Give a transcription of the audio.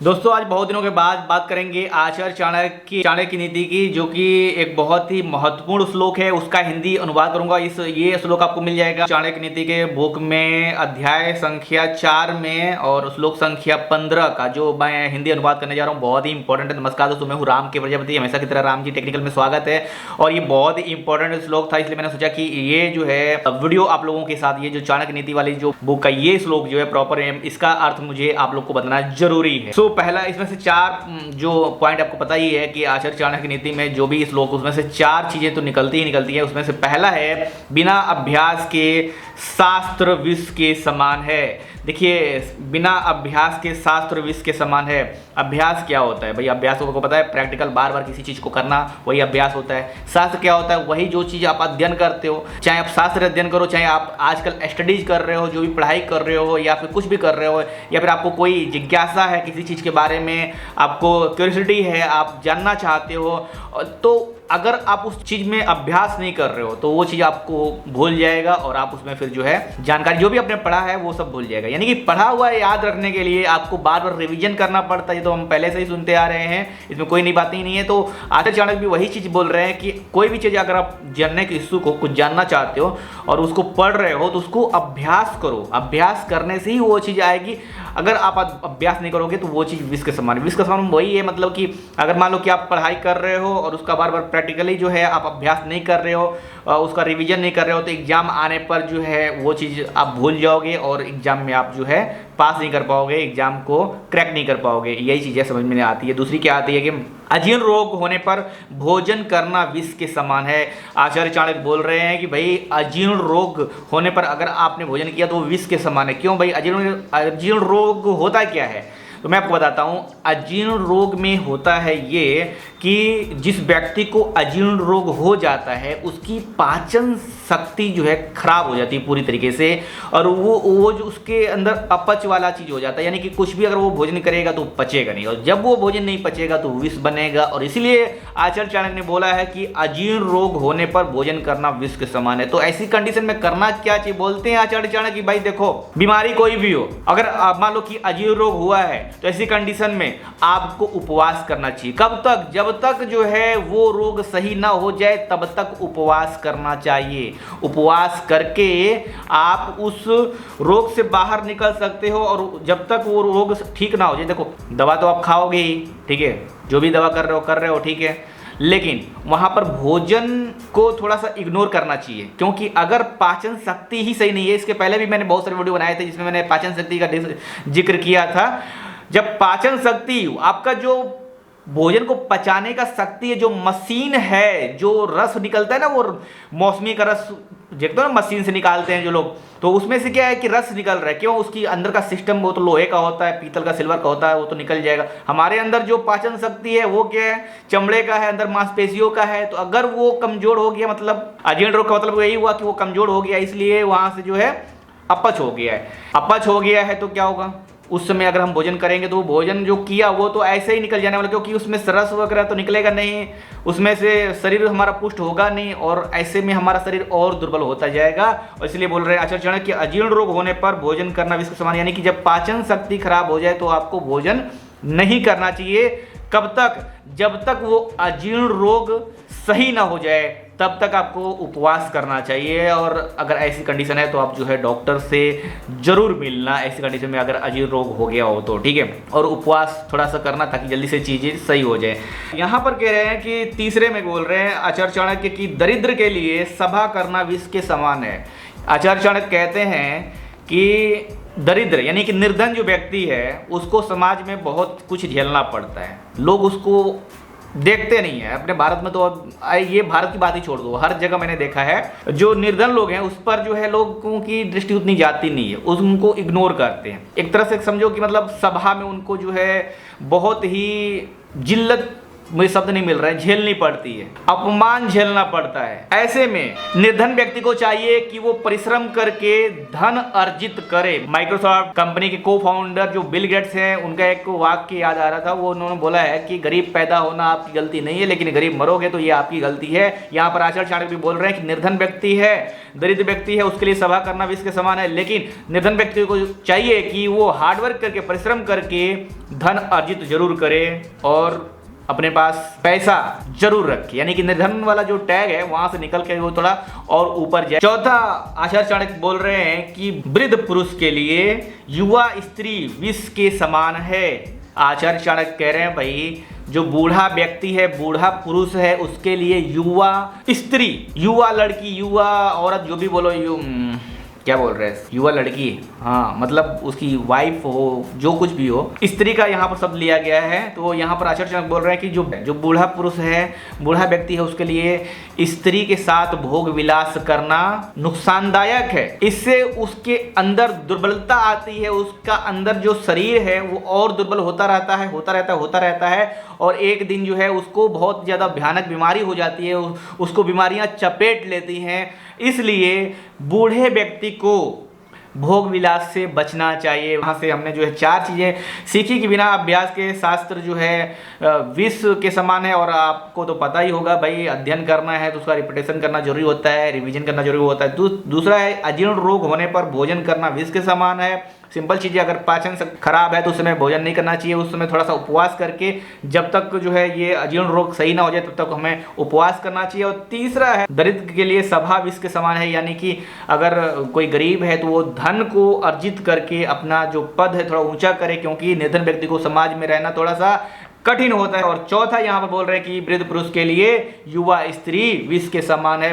दोस्तों आज बहुत दिनों के बाद बात करेंगे आचार्य चाणक्य की नीति की, जो कि एक बहुत ही महत्वपूर्ण श्लोक है। उसका हिंदी अनुवाद करूंगा। ये श्लोक आपको मिल जाएगा चाणक्य नीति के बुक में अध्याय संख्या 4 में और श्लोक संख्या 15 का, जो मैं हिंदी अनुवाद करने जा रहा हूँ। बहुत ही इंपॉर्टेंट है। नमस्कार दोस्तों, मैं हूँ राम के प्रजापति। हमेशा की तरह राम जी टेक्निकल में स्वागत है। और ये बहुत ही इंपॉर्टेंट श्लोक था, इसलिए मैंने सोचा कि ये जो है वीडियो आप लोगों के साथ, ये जो चाणक्य नीति वाली जो बुक का ये श्लोक जो है प्रॉपर इसका अर्थ मुझे आप लोग को बताना जरूरी है। पहला इसमें से 4 जो पॉइंट आपको पता ही है कि आचार्य चाणक्य नीति में जो भी श्लोक, उसमें से 4 चीजें तो निकलती है। उसमें से पहला है बिना अभ्यास के शास्त्र विष के समान है। देखिए, बिना अभ्यास के शास्त्र विष के समान है। अभ्यास क्या होता है भाई? अभ्यास को पता है, प्रैक्टिकल बार बार किसी चीज को करना, वही अभ्यास होता है। शास्त्र क्या होता है? वही जो चीज आप अध्ययन करते हो, चाहे आप शास्त्र अध्ययन करो, चाहे आप आजकल स्टडीज कर रहे हो, जो भी पढ़ाई कर रहे हो, या फिर कुछ भी कर रहे हो, या फिर आपको कोई जिज्ञासा है किसी चीज के बारे में, आपको क्यूरियोसिटी है, आप जानना चाहते हो, तो अगर आप उस चीज में अभ्यास नहीं कर रहे हो तो वो चीज आपको भूल जाएगा और आप उसमें फिर जो है जानकारी जो भी आपने पढ़ा है वो सब भूल जाएगा। यानी कि पढ़ा हुआ याद रखने के लिए आपको बार बार रिवीजन करना पड़ता है। तो हम पहले से ही सुनते आ रहे हैं, इसमें कोई नई बात ही नहीं है। तो आचार्य चाणक्य भी वही चीज बोल रहे हैं कि कोई भी चीज अगर आप जानने के इच्छुक हो, कुछ जानना चाहते हो और उसको पढ़ रहे हो, तो उसको अभ्यास करो। अभ्यास करने से ही वो चीज आएगी। अगर आप अभ्यास नहीं करोगे तो वो चीज विष के समान है। विष के समान वही है, मतलब कि अगर मान लो कि आप पढ़ाई कर रहे हो और उसका बार बार प्रैक्टिकली जो है आप अभ्यास नहीं कर रहे हो, उसका रिवीजन नहीं कर रहे हो, तो एग्जाम आने पर जो है वो चीज़ आप भूल जाओगे और एग्जाम में आप जो है पास नहीं कर पाओगे, एग्जाम को क्रैक नहीं कर पाओगे। यही चीज़ें समझ में आती है। दूसरी क्या आती है कि अजीर्ण रोग होने पर भोजन करना विष के समान है। आचार्य चाणक्य बोल रहे हैं कि भाई अजीर्ण रोग होने पर अगर आपने भोजन किया तो वो विष के समान है। क्यों भाई? अजीर्ण रोग होता क्या है? तो मैं आपको बताता हूँ। अजीर्ण रोग में होता है ये कि जिस व्यक्ति को अजीर्ण रोग हो जाता है उसकी पाचन शक्ति जो है खराब हो जाती है पूरी तरीके से, और वो जो उसके अंदर अपच वाला चीज हो जाता है। यानी कि कुछ भी अगर वो भोजन करेगा तो पचेगा नहीं, और जब वो भोजन नहीं पचेगा तो विष बनेगा। और इसीलिए आचार्य चाणक्य ने बोला है कि अजीर्ण रोग होने पर भोजन करना विष के समान है। तो ऐसी कंडीशन में करना क्या चाहिए? बोलते हैं आचार्य चाणक्य कि भाई देखो, बीमारी कोई भी हो, अगर मान लो कि अजीर्ण रोग हुआ है तो ऐसी कंडीशन में आपको उपवास करना चाहिए। कब तक? जब तक जो है वो रोग सही ना हो जाए तब तक उपवास करना चाहिए। उपवास करके आप उस रोग से बाहर निकल सकते हो, और जब तक वो रोग ठीक ना हो जाए। देखो, दवा तो आप खाओगे ही, ठीक है, जो भी दवा कर रहे हो ठीक है, लेकिन वहां पर भोजन को थोड़ा सा इग्नोर करना चाहिए। क्योंकि अगर पाचन शक्ति ही सही नहीं है, इसके पहले भी मैंने बहुत सारे वीडियो बनाए थे जिसमें मैंने पाचन शक्ति का जिक्र किया था। जब पाचन शक्ति, आपका जो भोजन को पचाने का शक्ति है, जो मशीन है, जो रस निकलता है ना, वो मौसमी का रस देखते हो ना, मशीन से निकालते हैं जो लोग, तो उसमें से क्या है कि रस निकल रहा है। क्यों? उसकी अंदर का सिस्टम वो तो लोहे का होता है, पीतल का, सिल्वर का होता है, वो तो निकल जाएगा। हमारे अंदर जो पाचन शक्ति है वो क्या है? चमड़े का है, अंदर मांसपेशियों का है। तो अगर वो कमजोर हो गया, मतलब अजीर्ण रोग का मतलब यही हुआ कि वो कमजोर हो गया, इसलिए वहां से जो है अपच हो गया है। अपच हो गया है तो क्या होगा? उस समय अगर हम भोजन करेंगे तो भोजन जो किया वो तो ऐसे ही निकल जाने वाला, क्योंकि उसमें रस वगैरह तो निकलेगा नहीं, उसमें से शरीर हमारा पुष्ट होगा नहीं, और ऐसे में हमारा शरीर और दुर्बल होता जाएगा। और इसलिए बोल रहे हैं आचार्य चाणक्य कि अजीर्ण रोग होने पर भोजन करना विष के समान। यानी कि जब पाचन शक्ति खराब हो जाए तो आपको भोजन नहीं करना चाहिए। कब तक? जब तक वो अजीर्ण रोग सही ना हो जाए तब तक आपको उपवास करना चाहिए। और अगर ऐसी कंडीशन है तो आप जो है डॉक्टर से जरूर मिलना, ऐसी कंडीशन में अगर अजीर्ण रोग हो गया हो तो, ठीक है। और उपवास थोड़ा सा करना ताकि जल्दी से चीज़ें सही हो जाए। यहाँ पर कह रहे हैं कि तीसरे में बोल रहे हैं आचार्य चाणक्य की दरिद्र के लिए सभा करना विष के समान है। आचार्य चाणक्य कहते हैं कि दरिद्र यानी कि निर्धन जो व्यक्ति है उसको समाज में बहुत कुछ झेलना पड़ता है। लोग उसको देखते नहीं है। अपने भारत में तो ये भारत की बात ही छोड़ दो, हर जगह मैंने देखा है जो निर्धन लोग हैं उस पर जो है लोगों की दृष्टि उतनी जाती नहीं है, उनको इग्नोर करते हैं। एक तरह से समझो कि मतलब सभा में उनको जो है बहुत ही जिल्लत मुझे शब्द नहीं मिल रहा है, झेलनी पड़ती है, अपमान झेलना पड़ता है। ऐसे में निर्धन व्यक्ति को चाहिए कि वो परिश्रम करके धन अर्जित करे। माइक्रोसॉफ्ट कंपनी के को फाउंडर जो बिल गेट्स हैं, उनका एक वाक्य याद आ रहा था, वो उन्होंने बोला है कि गरीब पैदा होना आपकी गलती नहीं है, लेकिन गरीब मरोगे तो ये आपकी गलती है। यहाँ पर आचार्य चाणक्य भी बोल रहे हैं कि निर्धन व्यक्ति है, दरिद्र व्यक्ति है, उसके लिए सभा करना विष के समान है, लेकिन निर्धन व्यक्ति को चाहिए कि वो हार्डवर्क करके, परिश्रम करके धन अर्जित जरूर करे और अपने पास पैसा जरूर रखे। यानी कि निर्धन वाला जो टैग है वहां से निकल के वो थोड़ा और ऊपर जाए। चौथा, आचार्य चाणक्य बोल रहे हैं कि वृद्ध पुरुष के लिए युवा स्त्री विष के समान है। आचार्य चाणक्य कह रहे हैं भाई, जो बूढ़ा व्यक्ति है, बूढ़ा पुरुष है, उसके लिए युवा स्त्री, युवा लड़की, युवा औरत, जो भी बोलो, क्या बोल रहे हैं, युवा लड़की, हाँ मतलब उसकी वाइफ हो, जो कुछ भी हो, स्त्री का यहाँ पर शब्द लिया गया है। तो यहाँ पर आचार्य चाणक्य बोल रहे हैं कि जो बूढ़ा पुरुष है, बूढ़ा व्यक्ति है, उसके लिए स्त्री के साथ भोग विलास करना नुकसानदायक है। इससे उसके अंदर दुर्बलता आती है, उसका अंदर जो शरीर है वो और दुर्बल होता रहता है और एक दिन जो है उसको बहुत ज़्यादा भयानक बीमारी हो जाती है, उसको बीमारियां चपेट लेती हैं। इसलिए बूढ़े व्यक्ति को भोग विलास से बचना चाहिए। वहाँ से हमने जो है 4 चीज़ें सीखी कि बिना अभ्यास के शास्त्र जो है विष के समान है। और आपको तो पता ही होगा भाई, अध्ययन करना है तो उसका रिपीटेशन करना जरूरी होता है, रिवीजन करना जरूरी होता है। दूसरा है, अजीर्ण रोग होने पर भोजन करना विष के समान है। सिंपल चीज़ें, अगर पाचन खराब है तो उस समय भोजन नहीं करना चाहिए, उस समय थोड़ा सा उपवास करके जब तक जो है ये अजीर्ण रोग सही ना हो जाए तब तक हमें उपवास करना चाहिए। और तीसरा है, दरिद्र के लिए सभा विष के समान है। यानी कि अगर कोई गरीब है तो वो धन को अर्जित करके अपना जो पद है थोड़ा ऊंचा करे, क्योंकि निर्धन व्यक्ति को समाज में रहना थोड़ा सा कठिन होता है। और चौथा यहाँ पर बोल रहे हैं कि वृद्ध पुरुष के लिए युवा स्त्री विष के समान है।